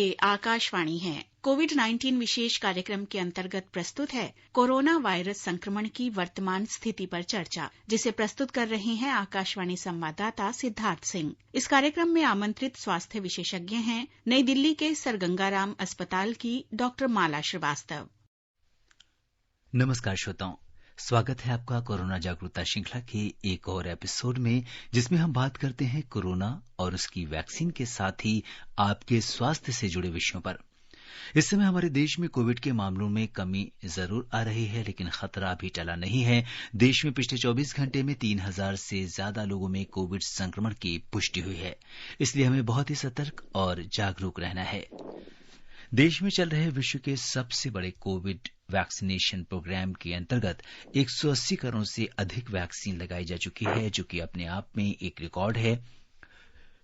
ये आकाशवाणी है। कोविड-19 विशेष कार्यक्रम के अंतर्गत प्रस्तुत है कोरोना वायरस संक्रमण की वर्तमान स्थिति पर चर्चा, जिसे प्रस्तुत कर रहे हैं आकाशवाणी संवाददाता सिद्धार्थ सिंह। इस कार्यक्रम में आमंत्रित स्वास्थ्य विशेषज्ञ हैं नई दिल्ली के सर गंगाराम अस्पताल की डॉक्टर माला श्रीवास्तव। नमस्कार श्रोताओं, स्वागत है आपका कोरोना जागरूकता श्रृंखला के एक और एपिसोड में, जिसमें हम बात करते हैं कोरोना और उसकी वैक्सीन के साथ ही आपके स्वास्थ्य से जुड़े विषयों पर। इस समय हमारे देश में कोविड के मामलों में कमी जरूर आ रही है, लेकिन खतरा अभी टला नहीं है। देश में पिछले 24 घंटे में 3000 से ज्यादा लोगों में कोविड संक्रमण की पुष्टि हुई है। इसलिए हमें बहुत ही सतर्क और जागरूक रहना है। देश में चल रहे विश्व के सबसे बड़े कोविड वैक्सीनेशन प्रोग्राम के अंतर्गत 180 करोड़ से अधिक वैक्सीन लगाई जा चुकी है, जो कि अपने आप में एक रिकॉर्ड है।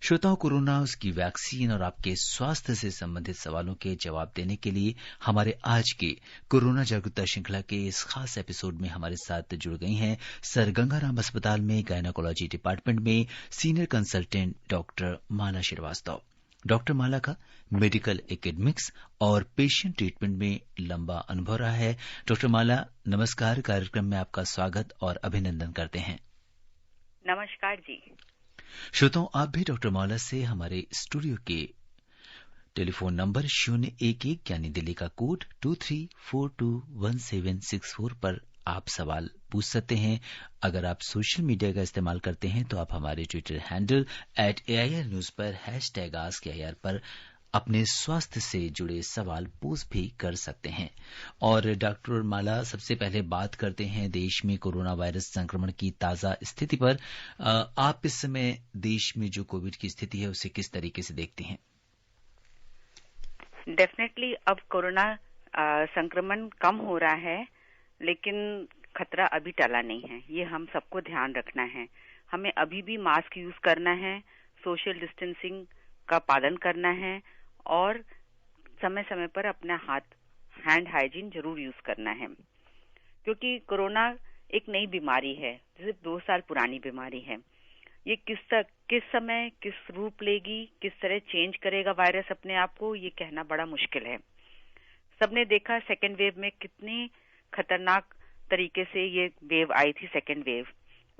श्रोताओं, कोरोना, उसकी वैक्सीन और आपके स्वास्थ्य से संबंधित सवालों के जवाब देने के लिए हमारे आज के कोरोना जागरूकता श्रृंखला के इस खास एपिसोड में हमारे साथ जुड़ गई हैं सर गंगाराम अस्पताल में गायनेकोलॉजी डिपार्टमेंट में senior consultant doctor Mala Srivastava. Doctor माला का मेडिकल एकेडमिक्स और पेशेंट ट्रीटमेंट में लंबा अनुभव रहा है। डॉक्टर माला, नमस्कार। कार्यक्रम में आपका स्वागत और अभिनंदन करते हैं। नमस्कार जी। श्रोताओं, आप भी डॉक्टर माला से हमारे स्टूडियो के टेलीफोन नंबर 011 यानी दिल्ली का कोड 23421764 पर आप सवाल पूछ सकते हैं। अगर आप सोशल मीडिया का इस्तेमाल करते हैं तो आप हमारे ट्विटर हैंडल @AIR न्यूज पर #AskAIR पर अपने स्वास्थ्य से जुड़े सवाल पोस्ट भी कर सकते हैं। और डॉक्टर माला, सबसे पहले बात करते हैं देश में कोरोना वायरस संक्रमण की ताजा स्थिति पर। आप इस समय देश में जो कोविड की स्थिति है उसे किस तरीके से देखती हैं? डेफिनेटली अब कोरोना संक्रमण कम हो रहा है, लेकिन खतरा अभी टला नहीं है। ये हम सबको ध्यान रखना है। हमें अभी भी मास्क यूज करना है, सोशल डिस्टेंसिंग का पालन करना है और समय समय पर अपना हैंड हाइजीन जरूर यूज करना है, क्योंकि कोरोना एक नई बीमारी है, सिर्फ 2 साल पुरानी बीमारी है। ये किस समय किस रूप लेगी, किस तरह चेंज करेगा वायरस अपने आप को, ये कहना बड़ा मुश्किल है। सबने देखा सेकेंड वेव में कितनी खतरनाक तरीके से ये वेव आई थी। सेकेंड वेव,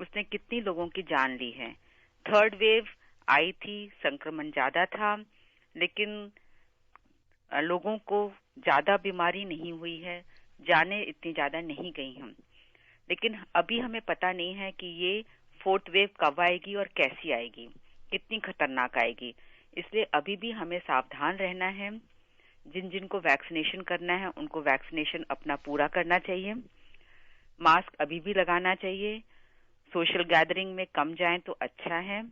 उसने कितनी लोगों की जान ली है। थर्ड वेव आई थी, संक्रमण ज्यादा था, लेकिन लोगों को ज्यादा बीमारी नहीं हुई है, जाने इतनी ज्यादा नहीं गई हम। लेकिन अभी हमें पता नहीं है कि ये फोर्थ वेव कब आएगी और कैसी आएगी, कितनी खतरनाक आएगी। इसलिए अभी भी हमें सावधान रहना है। जिनको वैक्सीनेशन करना है उनको वैक्सीनेशन अपना पूरा करना चाहिए। मास्क अभी भी लगाना चाहिए। सोशल गैदरिंग में कम जाएं तो अच्छा है।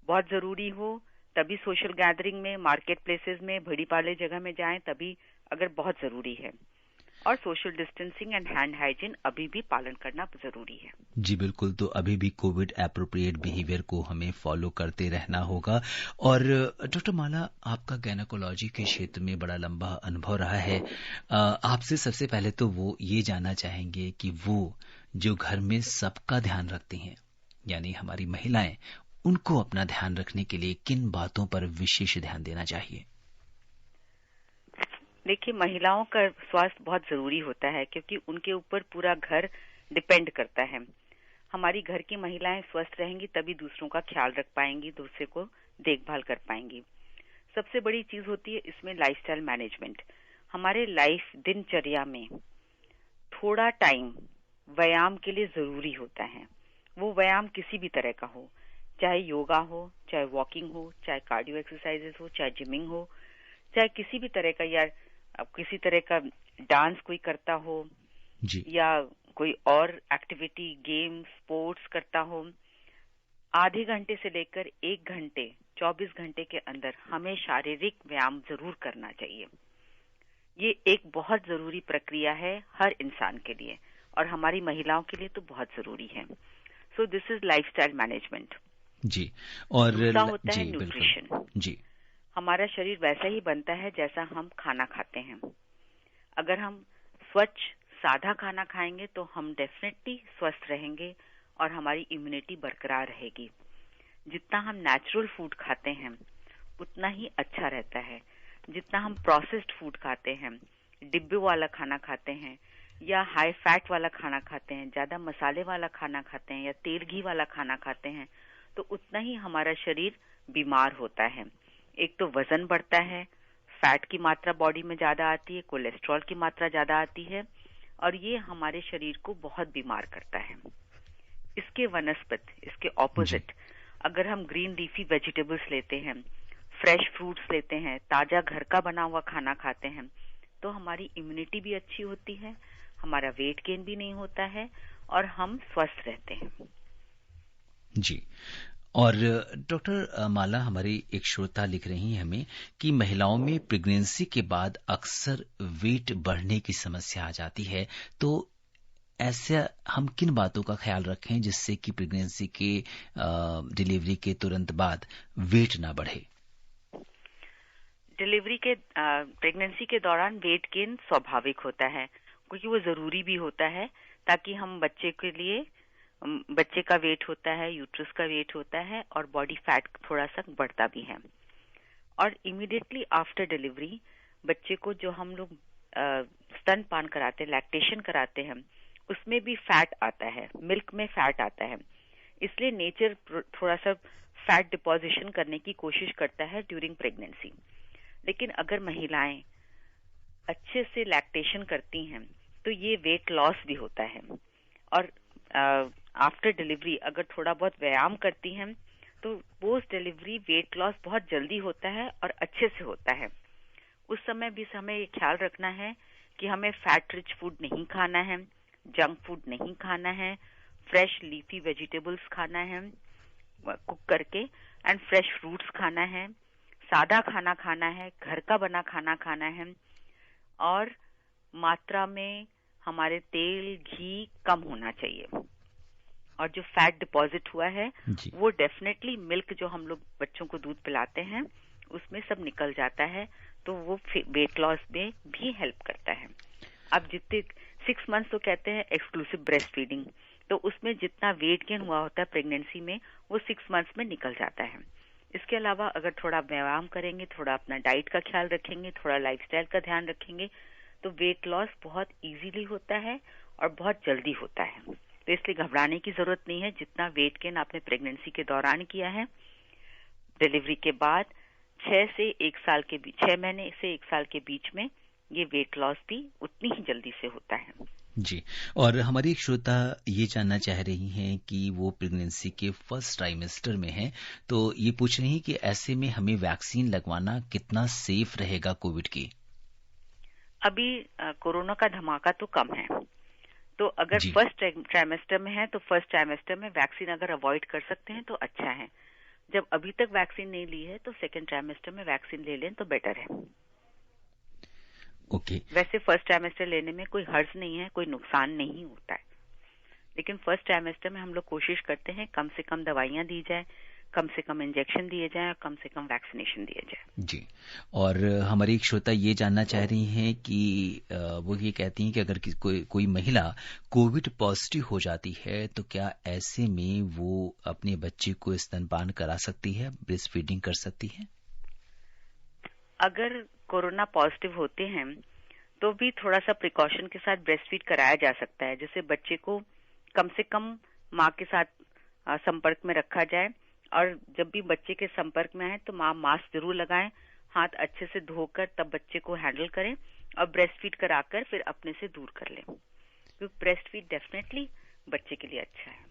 बहुत जरूरी हो तभी सोशल गैदरिंग में, मार्केट प्लेसेस में, भीड़ भाड़ जगह में जाएं तभी, अगर बहुत जरूरी है। और social distancing and hand hygiene अभी भी पालन करना जरूरी है। जी बिल्कुल, तो अभी भी कोविड एप्रोप्रिएट बिहेवियर को हमें फॉलो करते रहना होगा। और डॉक्टर माला, आपका गायनेकोलॉजी के क्षेत्र में बड़ा लंबा अनुभव रहा है। आपसे सबसे पहले तो वो ये जानना चाहेंगे कि वो जो घर में सबका ध्यान रखती हैं, यानी हमारी महिलाएं, उनको अपना ध्यान रखने के लिए किन बातों पर विशेष ध्यान देना चाहिए? देखिए, महिलाओं का स्वास्थ्य बहुत जरूरी होता है, क्योंकि उनके ऊपर पूरा घर डिपेंड करता है। हमारी घर की महिलाएं स्वस्थ रहेंगी तभी दूसरों का ख्याल रख पाएंगी, दूसरे को देखभाल कर पाएंगी। सबसे बड़ी चीज होती है इसमें लाइफस्टाइल मैनेजमेंट। हमारे लाइफ दिनचर्या में थोड़ा टाइम व्यायाम के लिए जरूरी होता है। वो व्यायाम किसी भी तरह का हो, चाहे योगा हो, चाहे वॉकिंग हो, चाहे कार्डियो एक्सरसाइजेस हो, चाहे जिमिंग हो, चाहे किसी भी तरह का, या किसी तरह का डांस कोई करता हो जी, या कोई और एक्टिविटी, गेम, स्पोर्ट्स करता हो। आधे घंटे से लेकर 1 घंटे 24 घंटे के अंदर हमें शारीरिक व्यायाम जरूर करना चाहिए। ये एक बहुत जरूरी प्रक्रिया है हर इंसान के लिए, और हमारी महिलाओं के लिए तो बहुत जरूरी है। So this is lifestyle management. जी। और दूसरा होता है जी न्यूट्रिशन। जी, हमारा शरीर वैसा ही बनता है जैसा हम खाना खाते हैं। अगर हम स्वच्छ सादा खाना खाएंगे तो हम डेफिनेटली स्वस्थ रहेंगे और हमारी इम्यूनिटी बरकरार रहेगी। जितना हम नेचुरल फूड खाते हैं उतना ही अच्छा रहता है। जितना हम प्रोसेस्ड फूड खाते हैं, डिब्बे वाला खाना खाते हैं या हाई फैट वाला खाना खाते हैं, ज्यादा मसाले वाला खाना खाते हैं या तेल घी वाला खाना खाते हैं, तो उतना ही हमारा शरीर बीमार होता है। एक तो वजन बढ़ता है, फैट की मात्रा बॉडी में ज्यादा आती है, कोलेस्ट्रॉल की मात्रा ज्यादा आती है और ये हमारे शरीर को बहुत बीमार करता है। इसके वनस्पत, इसके ऑपोजिट, अगर हम ग्रीन लीफी वेजिटेबल्स लेते हैं, फ्रेश फ्रूट्स लेते हैं, ताजा घर का बना हुआ खाना खाते हैं, तो हमारी इम्यूनिटी भी अच्छी होती है, हमारा वेट गेन भी नहीं होता है और हम स्वस्थ रहते हैं। जी। और डॉक्टर माला, हमारी एक श्रोता लिख रही हैं हमें कि महिलाओं में प्रेगनेंसी के बाद अक्सर वेट बढ़ने की समस्या आ जाती है, तो ऐसे हम किन बातों का ख्याल रखें जिससे कि प्रेगनेंसी के डिलीवरी के तुरंत बाद वेट ना बढ़े? डिलीवरी के प्रेगनेंसी के दौरान वेट गेन स्वाभाविक होता है, क्योंकि वो जरूरी भी होता है, ताकि हम बच्चे के लिए, बच्चे का वेट होता है, यूट्रस का वेट होता है और बॉडी फैट थोड़ा सा बढ़ता भी है। और इमीडिएटली आफ्टर डिलीवरी बच्चे को जो हम लोग स्तनपान कराते हैं, लैक्टेशन कराते हैं, उसमें भी फैट आता है, मिल्क में फैट आता है। इसलिए नेचर थोड़ा सा फैट डिपोजिशन करने की कोशिश करता है ड्यूरिंग प्रेगनेंसी। लेकिन अगर महिलाएं अच्छे से लैक्टेशन करती हैं तो ये वेट लॉस भी होता है। और आफ्टर डिलीवरी अगर थोड़ा बहुत व्यायाम करती हैं तो पोस्ट डिलीवरी वेट लॉस बहुत जल्दी होता है और अच्छे से होता है। उस समय भी हमें ये ख्याल रखना है कि हमें फैट रिच फूड नहीं खाना है, जंक फूड नहीं खाना है, फ्रेश लीफी वेजिटेबल्स खाना है कुक करके, एंड फ्रेश फ्रूट्स खाना है, सादा खाना खाना है, घर का बना खाना खाना है, और मात्रा में हमारे तेल घी कम होना चाहिए। और जो फैट डिपॉजिट हुआ है वो डेफिनेटली मिल्क जो हम लोग बच्चों को दूध पिलाते हैं उसमें सब निकल जाता है, तो वो वेट लॉस में भी हेल्प करता है। अब जितने 6 मंथ्स तो कहते हैं एक्सक्लूसिव ब्रेस्ट फीडिंग, तो उसमें जितना वेट गेन हुआ होता है प्रेगनेंसी में वो 6 मंथ्स में निकल जाता है। इसके अलावा अगर थोड़ा व्यायाम करेंगे, थोड़ा अपना डाइट का ख्याल रखेंगे, थोड़ा लाइफस्टाइल का ध्यान रखेंगे, तो वेट लॉस बहुत इजीली होता है और बहुत जल्दी होता है। तो इसलिए घबराने की जरूरत नहीं है। जितना वेट गेन आपने प्रेगनेंसी के दौरान किया है, डिलीवरी के बाद 6 महीने से 1 साल के बीच में ये वेट लॉस भी उतनी ही जल्दी से होता है। जी। और हमारी एक श्रोता ये जानना चाह रही हैं कि वो प्रेगनेंसी के फर्स्ट ट्राइमेस्टर में हैं, तो ये पूछ रही हैं कि ऐसे में हमें वैक्सीन लगवाना कितना सेफ रहेगा कोविड की? अभी कोरोना का धमाका तो कम है, तो अगर फर्स्ट ट्राइमेस्टर में है तो फर्स्ट ट्राइमेस्टर में वैक्सीन अगर अवॉइड कर सकते हैं तो अच्छा है। जब अभी तक वैक्सीन नहीं ली है तो सेकेंड ट्राइमेस्टर में वैक्सीन ले लें तो बेटर है। ओके। वैसे फर्स्ट ट्राइमेस्टर लेने में कोई हर्ज नहीं है, कोई नुकसान नहीं होता है, लेकिन फर्स्ट ट्राइमेस्टर में हम लोग कोशिश करते हैं कम से कम दवाइयां दी जाए, कम से कम इंजेक्शन दिए जाए और कम से कम वैक्सीनेशन दिए जाए। जी। और हमारी एक श्रोता ये जानना चाह रही हैं कि वो ये कहती हैं कि अगर कोई महिला कोविड पॉजिटिव हो जाती है तो क्या ऐसे में वो अपने बच्चे को स्तनपान करा सकती है, ब्रेस्ट फीडिंग कर सकती है? अगर कोरोना पॉजिटिव होते हैं तो भी थोड़ा सा प्रिकॉशन के साथ ब्रेस्ट फीड कराया जा सकता है, जिससे बच्चे को कम से कम माँ के साथ संपर्क में रखा जाए। और जब भी बच्चे के संपर्क में आए तो माँ मास्क जरूर लगाएं, हाथ अच्छे से धोकर तब बच्चे को हैंडल करें और ब्रेस्ट फीड कराकर फिर अपने से दूर कर लें, क्योंकि ब्रेस्ट फीड डेफिनेटली बच्चे के लिए अच्छा है।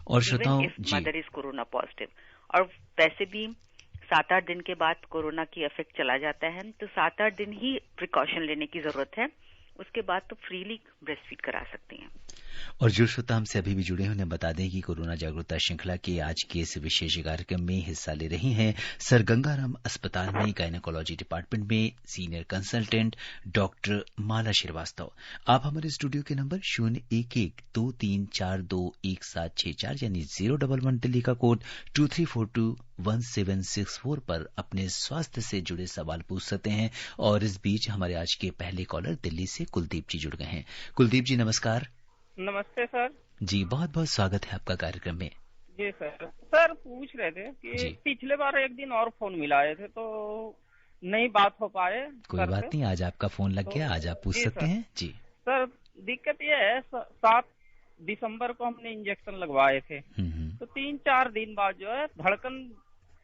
और श्रोताओं, मदर इज कोरोना पॉजिटिव, और वैसे भी 7-8 दिन के बाद कोरोना की इफेक्ट चला जाता है, तो 7-8 दिन ही प्रिकॉशन लेने की जरूरत है, उसके बाद तो फ्रीली ब्रेस्ट फीड करा सकते हैं। और जो श्रोता हमसे अभी भी जुड़े हैं उन्हें बता दें कि कोरोना जागरूकता श्रृंखला के आज के इस विशेष कार्यक्रम में हिस्सा ले रही हैं सर गंगाराम अस्पताल में गायनेकोलॉजी डिपार्टमेंट में senior consultant doctor Mala Srivastava. आप हमारे स्टूडियो के नंबर 011-2342-1764 यानी 011 दिल्ली का कोड 23421764 पर अपने स्वास्थ्य से जुड़े सवाल पूछ सकते हैं। और इस बीच हमारे आज के पहले कॉलर दिल्ली से कुलदीप जी जुड़ गए हैं। कुलदीप जी नमस्कार। नमस्ते सर जी, बहुत बहुत स्वागत है आपका कार्यक्रम में। जी सर पूछ रहे थे कि पिछले बार एक दिन और फोन मिलाए थे, तो नहीं बात हो पाए। कोई बात नहीं, आज आपका फोन लग गया, आज आप पूछ जी सकते सर। हैं जी। सर दिक्कत ये है, 7 दिसंबर को हमने इंजेक्शन लगवाए थे, हम्म। तो 3-4 दिन बाद जो है धड़कन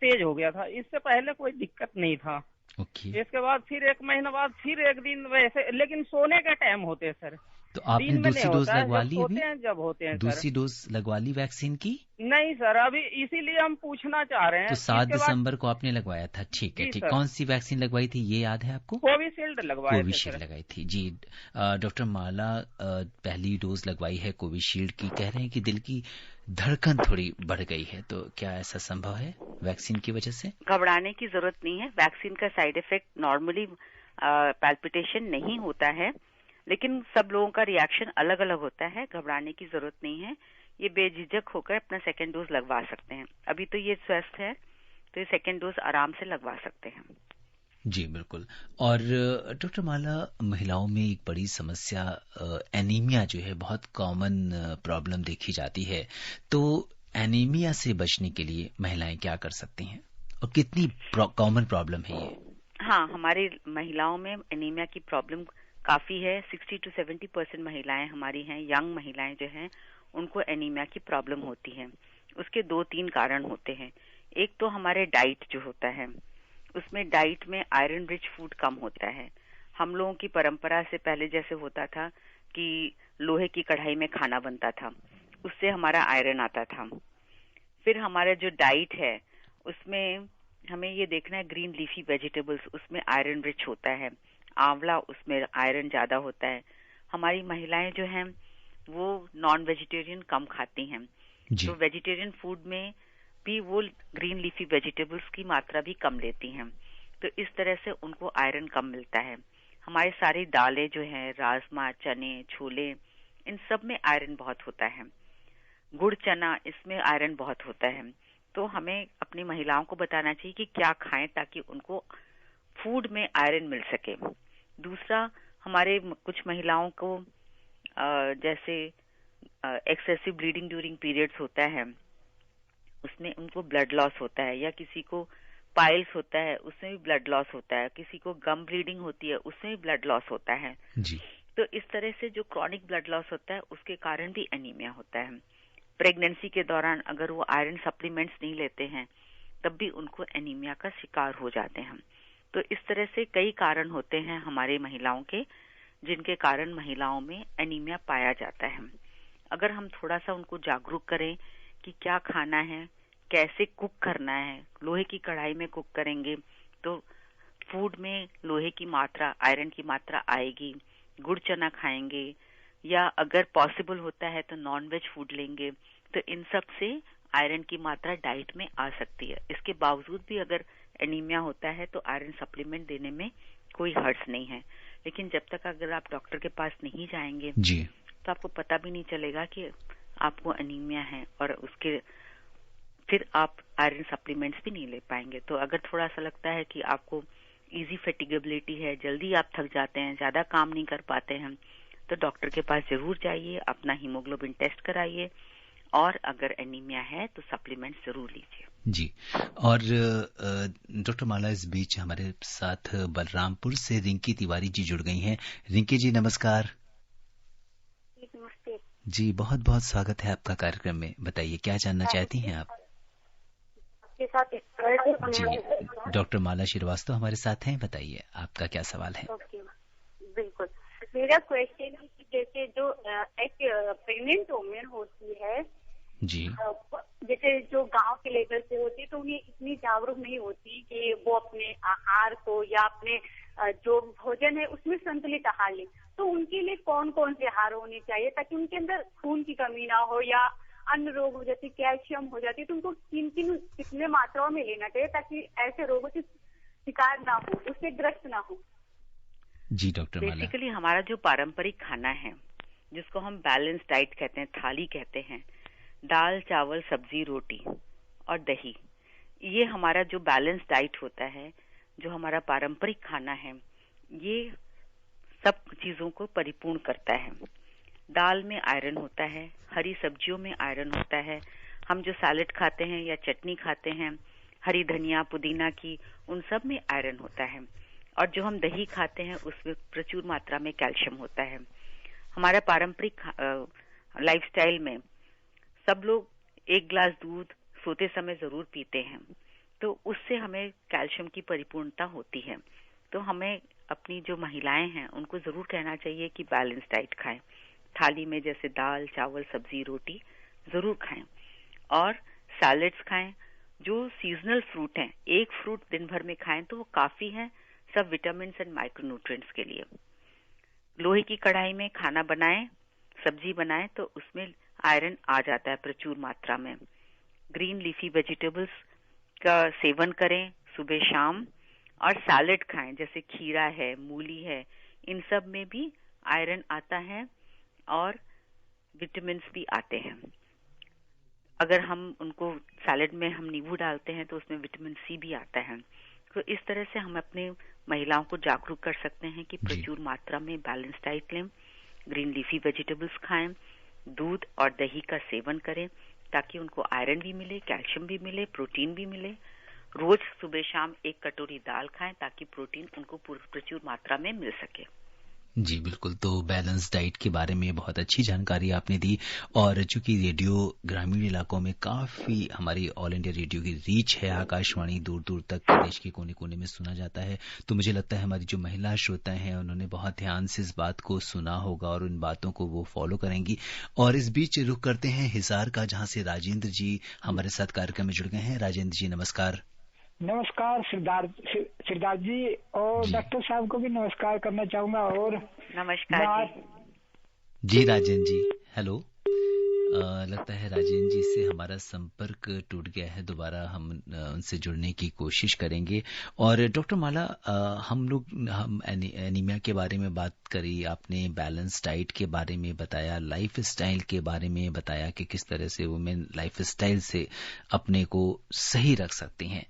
तेज हो गया था। इससे पहले कोई दिक्कत नहीं था। ओके, इसके बाद फिर 1 महीना बाद फिर एक दिन वैसे, लेकिन सोने के टाइम होते हैं सर, तो आपने दिन में नहीं दूसरी डोज होता है, लगवा जब ली? अभी सोते हैं जब होते हैं सर। दूसरी डोज लगवा ली वैक्सीन की? नहीं सर, अभी इसीलिए हम पूछना चाह रहे तो हैं। 7 इसके बाद दिसंबर को आपने लगवाया था, ठीक है जी ठीक। सर, कौन सी वैक्सीन लगवाई थी, ये याद है आपको? कोविशील्ड लगवाए थे कोविशील्ड सर। लगाई थी जी। डॉक्टर माला, पहली डोज लगवाई है कोविशील्ड की, कह रहे हैं कि दिल की धड़कन थोड़ी बढ़ गई है, तो क्या ऐसा संभव है वैक्सीन की वजह से? घबराने की जरूरत नहीं है। वैक्सीन का साइड इफेक्ट नॉर्मली पैल्पिटेशन नहीं होता है, लेकिन सब लोगों का रिएक्शन अलग अलग होता है। घबराने की जरूरत नहीं है। ये बेझिझक होकर अपना सेकेंड डोज लगवा सकते हैं। अभी तो ये स्वस्थ है, तो ये सेकेंड डोज आराम से लगवा सकते हैं। जी बिल्कुल। और डॉक्टर माला, महिलाओं में एक बड़ी समस्या एनीमिया जो है, बहुत कॉमन प्रॉब्लम देखी जाती है। तो एनीमिया से बचने के लिए महिलाएं क्या कर सकती हैं, और कितनी कॉमन प्रॉब्लम है ये? हाँ, हमारी महिलाओं में एनीमिया की प्रॉब्लम काफी है। 60 to 70% महिलाएं हमारी हैं, यंग महिलाएं जो हैं, उनको एनीमिया की प्रॉब्लम होती है। उसके 2-3 कारण होते हैं। एक तो हमारे डाइट जो होता है, उसमें डाइट में आयरन रिच फूड कम होता है। हम लोगों की परंपरा से पहले जैसे होता था कि लोहे की कढ़ाई में खाना बनता था, उससे हमारा आयरन आता था। फिर हमारा जो डाइट है उसमें हमें ये देखना है, ग्रीन लीफी वेजिटेबल्स उसमें आयरन रिच होता है, आंवला उसमें आयरन ज्यादा होता है। हमारी महिलाएं जो हैं वो नॉन वेजिटेरियन कम खाती हैं, जी। तो वेजिटेरियन फूड में भी वो ग्रीन लीफी वेजिटेबल्स की मात्रा भी कम लेती हैं, तो इस तरह से उनको आयरन कम मिलता है। हमारी सारी दालें जो हैं, राजमा, चने, छोले, इन सब में आयरन बहुत होता है। गुड़ चना, इसमें आयरन बहुत होता है। तो हमें अपनी महिलाओं को बताना चाहिए कि क्या खाएं ताकि उनको फूड में आयरन मिल सके। दूसरा, हमारे कुछ महिलाओं को जैसे एक्सेसिव ब्लीडिंग ड्यूरिंग पीरियड्स होता है, उसमें उनको ब्लड लॉस होता है, या किसी को पाइल्स होता है उसमें भी ब्लड लॉस होता है, किसी को गम ब्लीडिंग होती है उसमें भी ब्लड लॉस होता है। जी। तो इस तरह से जो क्रॉनिक ब्लड लॉस होता है उसके कारण भी एनीमिया होता है। प्रेगनेंसी के दौरान अगर वो आयरन सप्लीमेंट्स नहीं लेते हैं तब भी उनको एनीमिया का शिकार हो जाते हैं। तो इस तरह से कई कारण होते हैं हमारे महिलाओं के, जिनके कारण महिलाओं में एनीमिया पाया जाता है। अगर हम थोड़ा सा उनको जागरूक करें कि क्या खाना है, कैसे कुक करना है, लोहे की कढ़ाई में कुक करेंगे तो फूड में लोहे की मात्रा, आयरन की मात्रा आएगी। गुड़ चना खाएंगे, या अगर पॉसिबल होता है तो नॉन वेज फूड लेंगे, तो इन सब से आयरन की मात्रा डाइट में आ सकती है। इसके बावजूद भी अगर एनीमिया होता है तो आयरन सप्लीमेंट देने में कोई हर्ज नहीं है। लेकिन जब तक अगर आप डॉक्टर के पास नहीं जाएंगे जी। तो आपको पता भी नहीं चलेगा कि आपको एनीमिया है, और उसके फिर आप आयरन सप्लीमेंट्स भी नहीं ले पाएंगे। तो अगर थोड़ा सा लगता है कि आपको इजी फैटिगेबिलिटी है, जल्दी आप थक जाते हैं, ज्यादा काम नहीं कर पाते हैं, तो डॉक्टर के पास जरूर जाइए, अपना हीमोग्लोबिन टेस्ट कराइए, और अगर एनीमिया है तो सप्लीमेंट जरूर लीजिए। जी। और डॉक्टर माला, इस बीच हमारे साथ बलरामपुर से रिंकी तिवारी जी जुड़ गई हैं। रिंकी जी नमस्कार। नमस्ते जी, बहुत बहुत स्वागत है आपका कार्यक्रम में। बताइए क्या जानना चाहती हैं आप? आपके साथ जी, डॉक्टर माला श्रीवास्तव हमारे साथ हैं, बताइए आपका क्या सवाल है? ओके, बिल्कुल। मेरा क्वेश्चन है कि जैसे जो एक प्रेग्नेंट वुमेन होती है जी। जैसे जो गांव के लेवल से होती है, तो उन्हें इतनी जागरूक नहीं होती कि वो अपने आहार को या अपने जो भोजन है उसमें संतुलित आहार ले। तो उनके लिए कौन कौन से आहार होने चाहिए ताकि उनके अंदर खून की कमी ना हो, या अन्य रोग हो जाती, कैल्शियम हो जाती, तो उनको कितने मात्राओं में लेना चाहिए ताकि ऐसे रोगों से शिकार ना हो, उससे ग्रस्त ना हो? जी डॉक्टर माला। बेसिकली हमारा जो पारंपरिक खाना है, जिसको हम बैलेंस डाइट कहते हैं, थाली कहते हैं, दाल, चावल, सब्जी, रोटी और दही, ये हमारा जो बैलेंस डाइट होता है, जो हमारा पारंपरिक खाना है, ये सब चीजों को परिपूर्ण करता है। दाल में आयरन होता है, हरी सब्जियों में आयरन होता है, हम जो सैलेड खाते हैं या चटनी खाते हैं, हरी धनिया, पुदीना की, उन सब में आयरन होता है। और जो हम दही खाते हैं उसमें प्रचुर मात्रा में कैल्शियम होता है। हमारा पारंपरिक लाइफस्टाइल में सब लोग 1 गिलास दूध सोते समय जरूर पीते हैं, तो उससे हमें कैल्शियम की परिपूर्णता होती है। तो हमें अपनी जो महिलाएं हैं उनको जरूर कहना चाहिए कि बैलेंस डाइट खाएं। थाली में जैसे दाल, चावल, सब्जी, रोटी जरूर खाएं और सैलेड्स खाएं। जो सीजनल फ्रूट हैं, एक फ्रूट दिन भर में खाएं तो वो काफी है सब विटामिन एंड माइक्रोन्यूट्रिएंट्स के लिए। लोहे की कढ़ाई में खाना बनाएं, सब्जी बनाएं तो उसमें आयरन आ जाता है प्रचुर मात्रा में। ग्रीन लीफी वेजिटेबल्स का सेवन करें सुबह शाम और सैलेड खाएं, जैसे खीरा है, मूली है, इन सब में भी आयरन आता है और विटामिन भी आते हैं। अगर हम उनको सैलेड में हम नींबू डालते हैं तो उसमें विटामिन सी भी आता है। तो इस तरह से हम अपने महिलाओं को जागरूक कर सकते हैं कि प्रचुर मात्रा में बैलेंस डाइट लें, ग्रीन लीफी वेजिटेबल्स खाएं, दूध और दही का सेवन करें ताकि उनको आयरन भी मिले, कैल्शियम भी मिले, प्रोटीन भी मिले। रोज सुबह शाम 1 कटोरी दाल खाएं ताकि प्रोटीन उनको प्रचुर मात्रा में मिल सके। जी बिल्कुल, तो बैलेंस डाइट के बारे में बहुत अच्छी जानकारी आपने दी। और चूंकि रेडियो ग्रामीण इलाकों में काफी हमारी ऑल इंडिया रेडियो की रीच है, आकाशवाणी दूर दूर तक देश के कोने कोने में सुना जाता है, तो मुझे लगता है हमारी जो महिला श्रोता हैं उन्होंने बहुत ध्यान से इस बात को सुना होगा और उन बातों को वो फॉलो करेंगी। और इस बीच रुख करते हैं हिसार का, जहां से राजेंद्र जी हमारे साथ कार्यक्रम में जुड़ गए हैं। राजेंद्र जी नमस्कार। नमस्कार सिद्धार्थ जी, और डॉक्टर साहब को भी नमस्कार करना चाहूंगा। और नमस्कार जी राजेंद्र जी, हेलो। लगता है राजेंद्र जी से हमारा संपर्क टूट गया है, दोबारा हम उनसे जुड़ने की कोशिश करेंगे। और डॉक्टर माला, हम एनीमिया के बारे में बात करी, आपने बैलेंस डाइट के बारे में बताया, लाइफ स्टाइल के बारे में बताया कि किस तरह से वुमेन लाइफ स्टाइल से अपने को सही रख सकती हैं।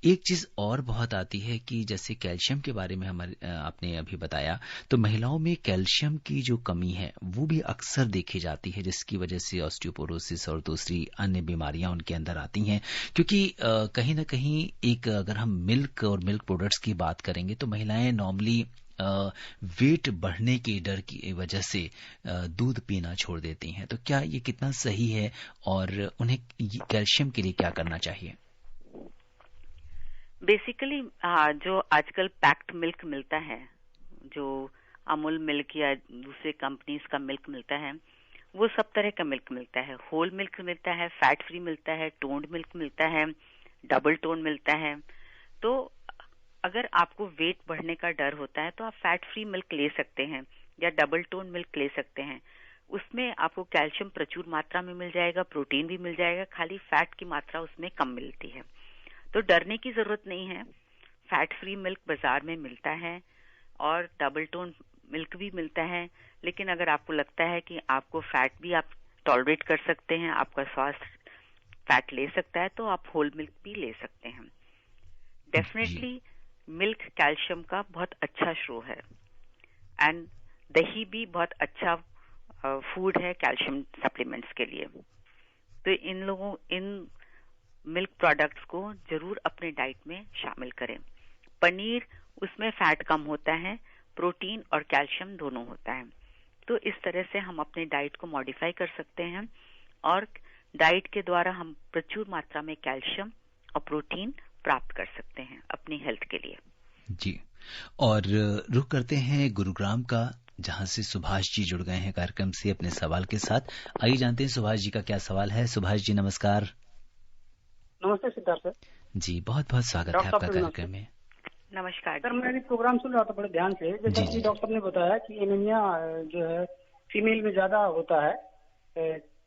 एक चीज और बहुत आती है कि जैसे कैल्शियम के बारे में आपने अभी बताया, तो महिलाओं में कैल्शियम की जो कमी है वो भी अक्सर देखी जाती है, जिसकी वजह से ऑस्टियोपोरोसिस और दूसरी अन्य बीमारियां उनके अंदर आती हैं। क्योंकि कहीं ना कहीं अगर हम मिल्क और मिल्क प्रोडक्ट्स की बात करेंगे तो महिलाएं नॉर्मली वेट बढ़ने के डर की वजह से दूध पीना छोड़ देती हैं। तो क्या ये कितना सही है और उन्हें कैल्शियम के लिए क्या करना चाहिए? बेसिकली जो आजकल पैक्ड मिल्क मिलता है, जो अमूल मिल्क या दूसरे कंपनीज का मिल्क मिलता है, वो सब तरह का मिल्क मिलता है। होल मिल्क मिलता है, फैट फ्री मिलता है, टोन्ड मिल्क मिलता है, डबल टोन मिलता है। तो अगर आपको वेट बढ़ने का डर होता है तो आप फैट फ्री मिल्क ले सकते हैं या डबल टोन मिल्क ले सकते हैं। उसमें आपको कैल्शियम प्रचुर मात्रा में मिल जाएगा, प्रोटीन भी मिल जाएगा, खाली फैट की मात्रा उसमें कम मिलती है। तो डरने की जरूरत नहीं है। फैट फ्री मिल्क बाजार में मिलता है और डबल टोन मिल्क भी मिलता है। लेकिन अगर आपको लगता है कि आपको फैट भी आप टॉलरेट कर सकते हैं, आपका स्वास्थ्य फैट ले सकता है, तो आप होल मिल्क भी ले सकते हैं। डेफिनेटली मिल्क कैल्शियम का बहुत अच्छा स्रोत है एंड दही भी बहुत अच्छा फूड है कैल्शियम सप्लीमेंट्स के लिए। तो इन मिल्क प्रोडक्ट्स को जरूर अपने डाइट में शामिल करें। पनीर, उसमें फैट कम होता है, प्रोटीन और कैल्शियम दोनों होता है। तो इस तरह से हम अपने डाइट को मॉडिफाई कर सकते हैं और डाइट के द्वारा हम प्रचुर मात्रा में कैल्शियम और प्रोटीन प्राप्त कर सकते हैं अपनी हेल्थ के लिए। जी, और रुख करते हैं गुरुग्राम का, जहां से सुभाष जी जुड़ गए हैं कार्यक्रम से अपने सवाल के साथ। आइए जानते हैं सुभाष जी का क्या सवाल है। सुभाष जी नमस्कार। नमस्ते सिद्धार्थ सर जी, बहुत बहुत स्वागत है आपका कार्यक्रम में। नमस्कार सर, मैं प्रोग्राम सुन रहा था बड़े ध्यान से। जैसे डॉक्टर ने बताया कि एनीमिया जो है फीमेल में ज्यादा होता है,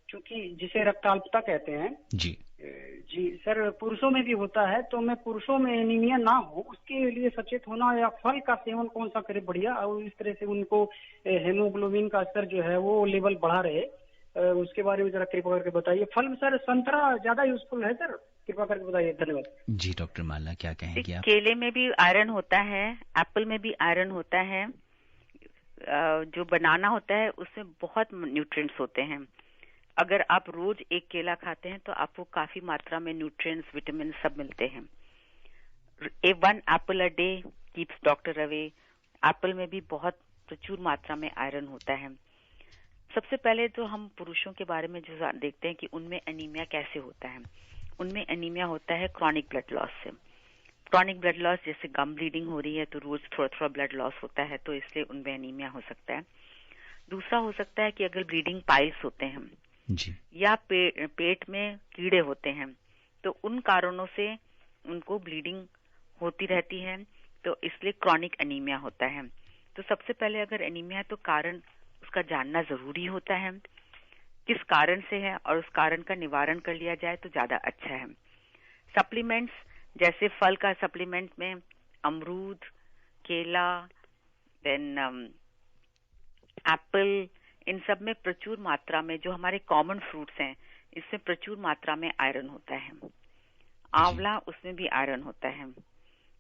क्योंकि जिसे रक्ताल्पता कहते हैं। जी सर, पुरुषों में भी होता है। तो मैं पुरुषों में एनीमिया ना हो उसके लिए सचेत होना या फल का सेवन कौन सा करे बढ़िया, और इस तरह से उनको हेमोग्लोबिन का स्तर जो है वो लेवल बढ़ा रहे, उसके बारे में जरा कृपा करके बताइए। फल में सर संतरा ज्यादा यूजफुल है सर, कृपा करके बताइए। धन्यवाद जी। डॉक्टर माला क्या कहेंगे आप? केले में भी आयरन होता है, एप्पल में भी आयरन होता है, जो बनाना होता है उसमें बहुत न्यूट्रिएंट्स होते हैं। अगर आप रोज एक केला खाते हैं तो आपको काफी मात्रा में न्यूट्रिएंट्स, विटामिन सब मिलते हैं। One Apple a day keeps doctor away. Apple में भी बहुत प्रचुर मात्रा में आयरन होता है। सबसे पहले तो हम पुरुषों के बारे में जो देखते हैं कि उनमें एनीमिया कैसे होता है। उनमें एनीमिया होता है क्रॉनिक ब्लड लॉस से। क्रॉनिक ब्लड लॉस, जैसे गम ब्लीडिंग हो रही है तो रोज थोड़ा थोड़ा ब्लड लॉस होता है, तो इसलिए उनमें एनीमिया हो सकता है। दूसरा हो सकता है कि अगर ब्लीडिंग पाइल्स होते हैं जी। या पेट में कीड़े होते हैं, तो उन कारणों से उनको ब्लीडिंग होती रहती है, तो इसलिए क्रॉनिक एनीमिया होता है। तो सबसे पहले अगर एनीमिया है तो कारण उसका जानना जरूरी होता है, किस कारण से है, और उस कारण का निवारण कर लिया जाए तो ज्यादा अच्छा है। सप्लीमेंट्स, जैसे फल का सप्लीमेंट में अमरूद, केला, देन एप्पल, इन सब में प्रचुर मात्रा में, जो हमारे कॉमन फ्रूट्स हैं, इसमें प्रचुर मात्रा में आयरन होता है। आंवला, उसमें भी आयरन होता है।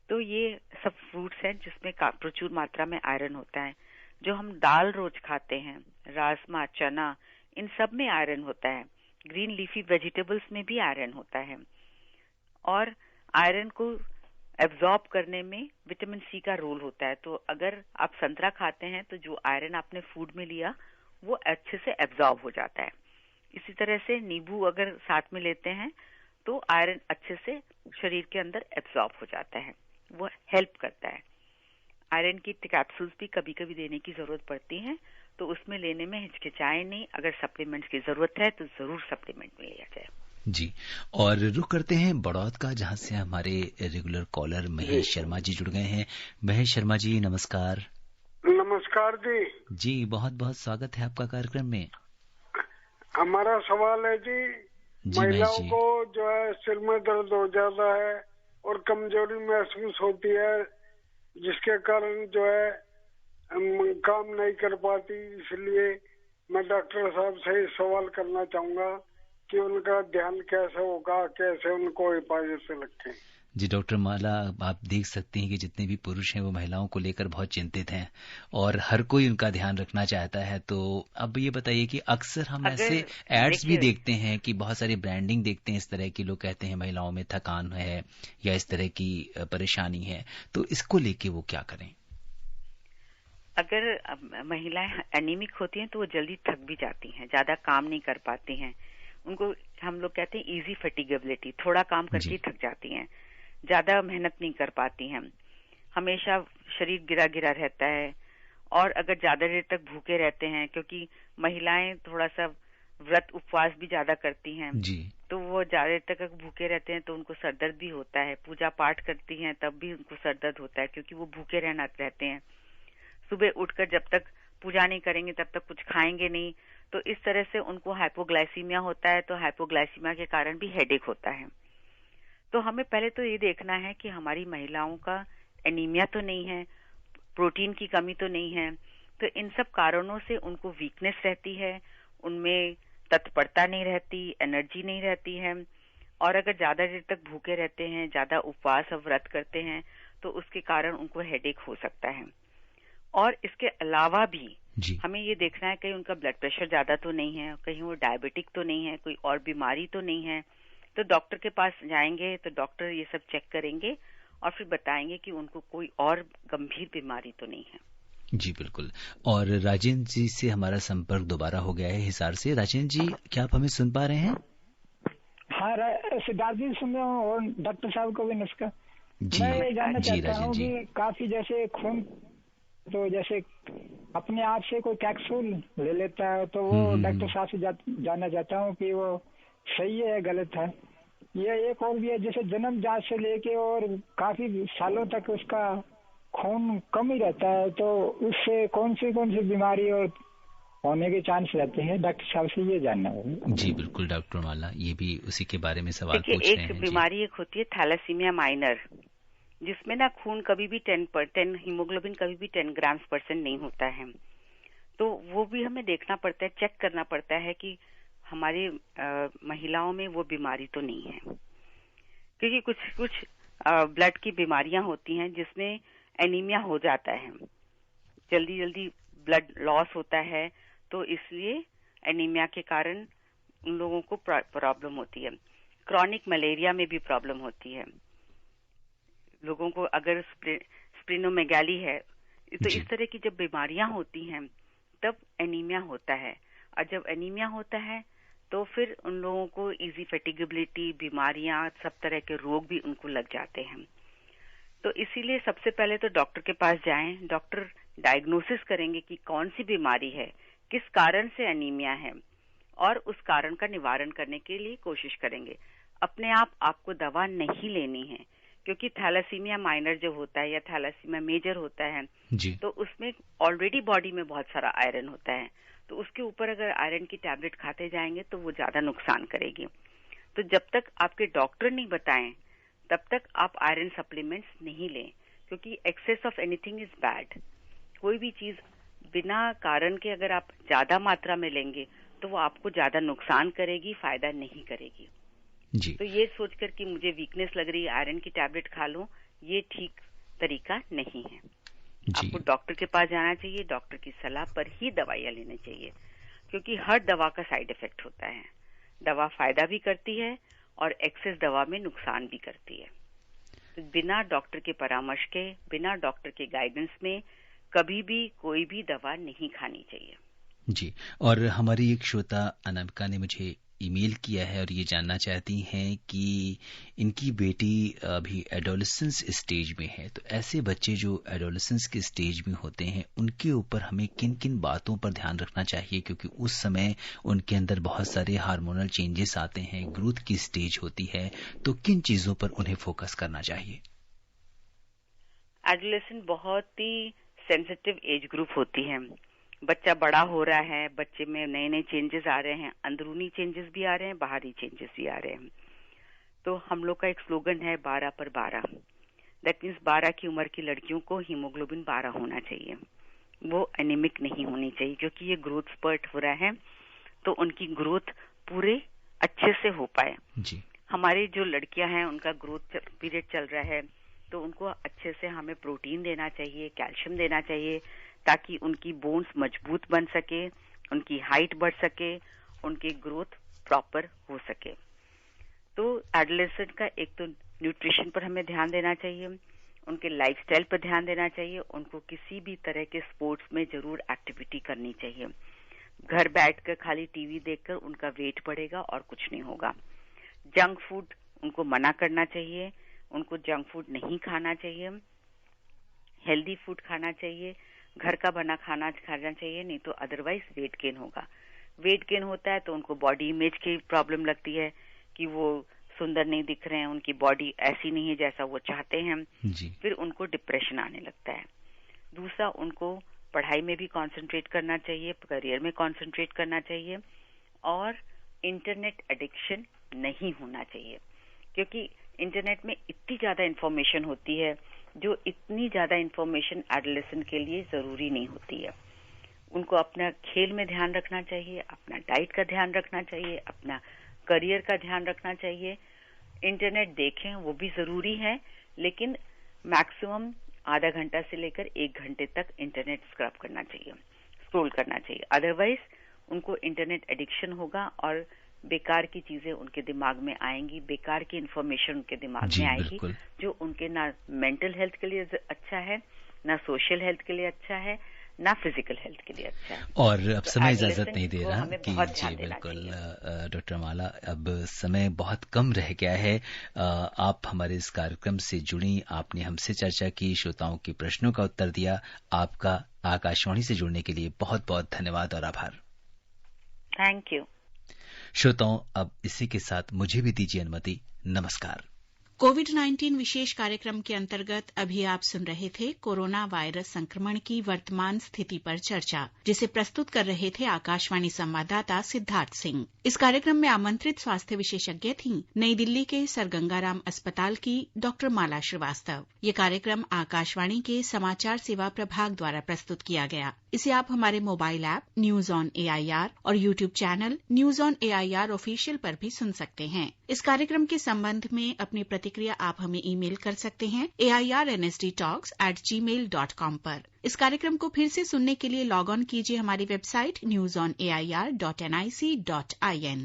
तो ये सब फ्रूट्स हैं जिसमें प्रचुर मात्रा में आयरन होता है। जो हम दाल रोज खाते हैं, राजमा, चना, इन सब में आयरन होता है। ग्रीन लीफी वेजिटेबल्स में भी आयरन होता है। और आयरन को एब्जॉर्ब करने में विटामिन सी का रोल होता है। तो अगर आप संतरा खाते हैं तो जो आयरन आपने फूड में लिया वो अच्छे से एब्जॉर्ब हो जाता है। इसी तरह से नींबू अगर साथ में लेते हैं तो आयरन अच्छे से शरीर के अंदर एब्जॉर्ब हो जाता है, वो हेल्प करता है। आयरन की कैप्सूल्स भी कभी कभी देने की जरूरत पड़ती है, तो उसमें लेने में हिचकिचाएं नहीं। अगर सप्लीमेंट्स की जरूरत है तो जरूर सप्लीमेंट में लिया जाए। जी। और रुक करते हैं बड़ौद का, जहां से हमारे रेगुलर कॉलर महेश शर्मा जी जुड़ गए हैं। महेश शर्मा जी, नमस्कार। नमस्कार जी। जी, बहुत बहुत स्वागत है आपका कार्यक्रम में। हमारा सवाल है जी, महिलाओं को जो है सिर में दर्द हो जाता है और कमजोरी महसूस होती है, जिसके कारण जो है काम नहीं कर पाती। इसलिए मैं डॉक्टर साहब से सवाल करना चाहूंगा कि उनका ध्यान कैसे होगा, कैसे उनको हिफाजत से रखें। जी डॉक्टर माला, आप देख सकते हैं कि जितने भी पुरुष हैं वो महिलाओं को लेकर बहुत चिंतित हैं और हर कोई उनका ध्यान रखना चाहता है। तो अब ये बताइए कि अक्सर हम ऐसे एड्स भी देखते हैं कि बहुत सारी ब्रांडिंग देखते हैं इस तरह की, लोग कहते हैं महिलाओं में थकान है या इस तरह की परेशानी है, तो इसको लेके वो क्या करें? अगर महिलाएं एनीमिक होती हैं तो वो जल्दी थक भी जाती हैं, ज्यादा काम नहीं कर पाती हैं। उनको हम लोग कहते हैं इजी फैटिगेबिलिटी, थोड़ा काम करके थक जाती हैं, ज्यादा मेहनत नहीं कर पाती हैं, हमेशा शरीर गिरा गिरा रहता है। और अगर ज्यादा देर तक भूखे रहते हैं, क्योंकि महिलाएं थोड़ा सा व्रत उपवास भी ज्यादा करती हैं, तो वो ज्यादा देर तक भूखे रहते हैं तो उनको सरदर्द भी होता है। पूजा पाठ करती हैं तब भी उनको सरदर्द होता है, क्योंकि वो भूखे रहना रहते हैं। सुबह उठकर जब तक पूजा नहीं करेंगे तब तक कुछ खाएंगे नहीं, तो इस तरह से उनको हाइपोग्लाइसीमिया होता है। तो हाइपोग्लाइसीमिया के कारण भी हेडेक होता है। तो हमें पहले तो ये देखना है कि हमारी महिलाओं का एनीमिया तो नहीं है, प्रोटीन की कमी तो नहीं है। तो इन सब कारणों से उनको वीकनेस रहती है, उनमें तत्परता नहीं रहती, एनर्जी नहीं रहती है। और अगर ज्यादा देर तक भूखे रहते हैं, ज्यादा उपवास और व्रत करते हैं, तो उसके कारण उनको हेडेक हो सकता है। और इसके अलावा भी हमें ये देखना है कहीं उनका ब्लड प्रेशर ज्यादा तो नहीं है, कहीं वो डायबिटिक तो नहीं है, कोई और बीमारी तो नहीं है। तो डॉक्टर के पास जाएंगे तो डॉक्टर ये सब चेक करेंगे और फिर बताएंगे कि उनको कोई और गंभीर बीमारी तो नहीं है। जी बिल्कुल। और राजेंद्र जी से हमारा संपर्क दोबारा हो गया है हिसार से। राजेंद्र जी, क्या आप हमें सुन पा रहे हैं? हाँ, सिद्धार्थ जी सुन रहा हूँ और डॉक्टर साहब को भी नमस्कार। मैं ये जानना चाहता हूँ कि काफी जैसे खून, तो जैसे अपने आप से कोई कैप्सूल ले लेता है, तो वो डॉक्टर साहब से जानना चाहता हूँ कि वो सही है गलत है। ये एक और भी है, जैसे जन्म जांच से लेके और काफी सालों तक उसका खून कम ही रहता है, तो उससे कौन सी बीमारी और होने के चांस रहते हैं, डॉक्टर साहब से ये जानना होगा। जी बिल्कुल डॉक्टर माला, ये भी उसी के बारे में सवाल पूछ रहे हैं। एक बीमारी एक होती है थैलेसीमिया माइनर, जिसमें ना खून कभी भी 10 हीमोग्लोबिन कभी भी 10 ग्राम्स% नहीं होता है। तो वो भी हमें देखना पड़ता है, चेक करना पड़ता है कि हमारी महिलाओं में वो बीमारी तो नहीं है। क्योंकि कुछ ब्लड की बीमारियां होती हैं जिसमें एनीमिया हो जाता है, जल्दी ब्लड लॉस होता है, तो इसलिए एनीमिया के कारण उन लोगों को प्रॉब्लम होती है। क्रॉनिक मलेरिया में भी प्रॉब्लम होती है लोगों को। अगर स्प्लीनोमेगाली है तो इस तरह की जब बीमारियां होती हैं तब एनीमिया होता है, और जब एनीमिया होता है तो फिर उन लोगों को इजी फैटिगेबिलिटी, बीमारियां, सब तरह के रोग भी उनको लग जाते हैं। तो इसीलिए सबसे पहले तो डॉक्टर के पास जाएं। डॉक्टर डायग्नोसिस करेंगे कि कौन सी बीमारी है, किस कारण से एनीमिया है, और उस कारण का निवारण करने के लिए कोशिश करेंगे। अपने आप आपको दवा नहीं लेनी है, क्योंकि थैलासीमिया माइनर जो होता है या थैलासीमिया मेजर होता है जी, तो उसमें ऑलरेडी बॉडी में बहुत सारा आयरन होता है, तो उसके ऊपर अगर आयरन की टैबलेट खाते जाएंगे तो वो ज्यादा नुकसान करेगी। तो जब तक आपके डॉक्टर नहीं बताएं तब तक आप आयरन सप्लीमेंट्स नहीं लें, क्योंकि excess of anything is bad. कोई भी चीज बिना कारण के अगर आप ज्यादा मात्रा में लेंगे तो वो आपको ज्यादा नुकसान करेगी, फायदा नहीं करेगी जी। तो ये सोचकर कि मुझे वीकनेस लग रही है, आयरन की टैबलेट खा लूं, ये ठीक तरीका नहीं है। आपको डॉक्टर के पास जाना चाहिए, डॉक्टर की सलाह पर ही दवाइयां लेनी चाहिए, क्योंकि हर दवा का साइड इफेक्ट होता है। दवा फायदा भी करती है और एक्सेस दवा में नुकसान भी करती है। तो बिना डॉक्टर के परामर्श के, बिना डॉक्टर के गाइडेंस में कभी भी कोई भी दवा नहीं खानी चाहिए जी। और हमारी एक श्रोता अनामिका ने मुझे ईमेल किया है और ये जानना चाहती हैं कि इनकी बेटी अभी एडोलेसेंस स्टेज में है, तो ऐसे बच्चे जो एडोलेसेंस के स्टेज में होते हैं उनके ऊपर हमें किन किन बातों पर ध्यान रखना चाहिए, क्योंकि उस समय उनके अंदर बहुत सारे हार्मोनल चेंजेस आते हैं, ग्रोथ की स्टेज होती है, तो किन चीजों पर उन्हें फोकस करना चाहिए? एडोलेसेंट बहुत ही सेंसिटिव एज ग्रुप होती है। बच्चा बड़ा हो रहा है, बच्चे में नए नए चेंजेस आ रहे हैं, अंदरूनी चेंजेस भी आ रहे हैं, बाहरी चेंजेस भी आ रहे हैं। तो हम लोग का एक स्लोगन है 12 पर 12। दैट मीन्स 12 की उम्र की लड़कियों को हीमोग्लोबिन 12 होना चाहिए, वो एनीमिक नहीं होनी चाहिए, क्योंकि ये ग्रोथ स्पर्ट हो रहा है तो उनकी ग्रोथ पूरे अच्छे से हो पाए जी। हमारी जो लड़कियां हैं उनका ग्रोथ पीरियड चल रहा है, तो उनको अच्छे से हमें प्रोटीन देना चाहिए, कैल्शियम देना चाहिए, ताकि उनकी बोन्स मजबूत बन सके, उनकी हाइट बढ़ सके, उनकी ग्रोथ प्रॉपर हो सके। तो एडोलेसेंट का एक तो न्यूट्रिशन पर हमें ध्यान देना चाहिए, उनके लाइफस्टाइल पर ध्यान देना चाहिए, उनको किसी भी तरह के स्पोर्ट्स में जरूर एक्टिविटी करनी चाहिए। घर बैठकर खाली टीवी देखकर उनका वेट बढ़ेगा और कुछ नहीं होगा। जंक फूड उनको मना करना चाहिए, उनको जंक फूड नहीं खाना चाहिए, हेल्दी फूड खाना चाहिए, घर का बना खाना चाहिए, नहीं तो अदरवाइज वेट गेन होगा। वेट गेन होता है तो उनको बॉडी इमेज की प्रॉब्लम लगती है कि वो सुंदर नहीं दिख रहे हैं, उनकी बॉडी ऐसी नहीं है जैसा वो चाहते हैं जी। फिर उनको डिप्रेशन आने लगता है। दूसरा, उनको पढ़ाई में भी कंसंट्रेट करना चाहिए, करियर में कंसंट्रेट करना चाहिए, और इंटरनेट एडिक्शन नहीं होना चाहिए, क्योंकि इंटरनेट में इतनी ज्यादा इंफॉर्मेशन होती है, जो इतनी ज्यादा इंफॉर्मेशन एडोलेसेंट के लिए जरूरी नहीं होती है। उनको अपना खेल में ध्यान रखना चाहिए, अपना डाइट का ध्यान रखना चाहिए, अपना करियर का ध्यान रखना चाहिए। इंटरनेट देखें वो भी जरूरी है, लेकिन मैक्सिमम आधा घंटा से लेकर 1 घंटे तक इंटरनेट स्क्रब करना चाहिए, स्क्रॉल करना चाहिए। अदरवाइज उनको इंटरनेट एडिक्शन होगा और बेकार की चीजें उनके दिमाग में आएंगी, बेकार की इंफॉर्मेशन उनके दिमाग में आएगी, जो उनके ना मेंटल हेल्थ के लिए अच्छा है, ना सोशल हेल्थ के लिए अच्छा है, ना फिजिकल हेल्थ के लिए अच्छा है। और अब समय इजाजत नहीं दे रहा कि जी बिल्कुल डॉक्टर माला, अब समय बहुत कम रह गया है। आप हमारे इस कार्यक्रम से जुड़ी, आपने हमसे चर्चा की, श्रोताओं के प्रश्नों का उत्तर दिया। आपका आकाशवाणी से जुड़ने के लिए बहुत बहुत धन्यवाद और आभार। Thank you. श्रोताओं, अब इसी के साथ मुझे भी दीजिए अनुमति। नमस्कार। कोविड-19 विशेष कार्यक्रम के अंतर्गत अभी आप सुन रहे थे कोरोना वायरस संक्रमण की वर्तमान स्थिति पर चर्चा, जिसे प्रस्तुत कर रहे थे आकाशवाणी संवाददाता सिद्धार्थ सिंह। इस कार्यक्रम में आमंत्रित स्वास्थ्य विशेषज्ञ थीं नई दिल्ली के सर गंगाराम अस्पताल की डॉक्टर माला श्रीवास्तव। ये कार्यक्रम आकाशवाणी के समाचार सेवा प्रभाग द्वारा प्रस्तुत किया गया। इसे आप हमारे mobile app news on AIR और YouTube channel news on AIR official पर भी सुन सकते हैं। इस कार्यक्रम के संबंध में अपनी प्रतिक्रिया प्रतिक्रिया आप हमें ईमेल कर सकते हैं airnsdtalks@gmail.com पर। इस कार्यक्रम को फिर से सुनने के लिए लॉग ऑन कीजिए हमारी वेबसाइट newsonair.nic.in।